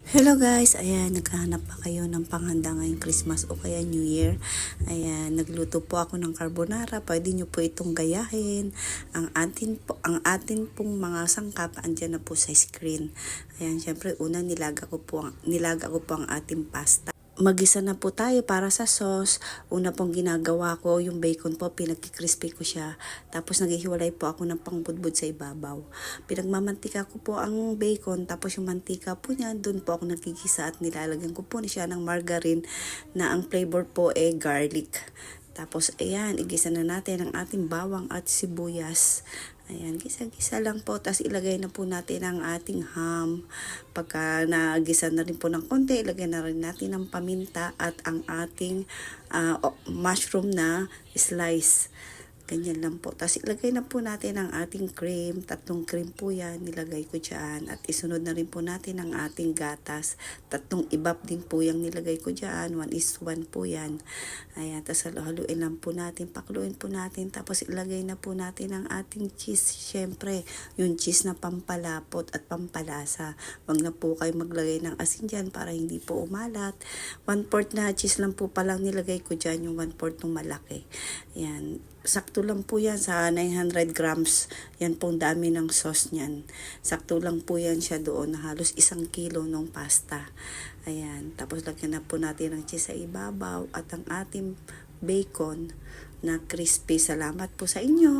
Hello guys, ayan, naghahanap pa kayo ng panghanda ngayong Christmas o kaya New Year. Ayan, nagluto po ako ng carbonara. Pwede nyo po itong gayahin. Ang atin pong mga sangkap andyan na po sa screen. Ayan, syempre una nilaga ko po ang ating pasta. Magisa na po tayo para sa sauce. Una pong ginagawa ko, yung bacon po, pinagkikrispy ko siya. Tapos naghihiwalay po ako ng pangbudbud sa ibabaw. Pinagmamantika ko po ang bacon, tapos yung mantika po niya, doon po ako nagkikisa at nilalagyan ko po siya ng margarine na ang flavor po garlic. Tapos ayan, igisa na natin ang ating bawang at sibuyas. Ayan, gisa-gisa lang po. Tapos ilagay na po natin ang ating ham. Pagka nagisa na rin po ng konti, ilagay na rin natin ang paminta at ang ating mushroom na slice. Ganyan lang po. Tapos ilagay na po natin ang ating cream. 3 cream po yan. Nilagay ko dyan. At isunod na rin po natin ang ating gatas. 3 ibap din po yung nilagay ko dyan. 1:1 po yan. Ayan. Tapos haluin lang po natin. Pakuluin po natin. Tapos ilagay na po natin ang ating cheese. Siyempre, yung cheese na pampalapot at pampalasa. Huwag na po kayo maglagay ng asin dyan para hindi po umalat. 1/4 na cheese lang po palang nilagay ko dyan. Yung 1/4 ng malaki. Ayan. Sakto lang po yan sa 900 grams. Yan pong dami ng sauce niyan. Sakto lang po yan siya doon na halos 1 kilo ng pasta. Ayan. Tapos lagyan na po natin ng cheese sa ibabaw at ang ating bacon na crispy. Salamat po sa inyo.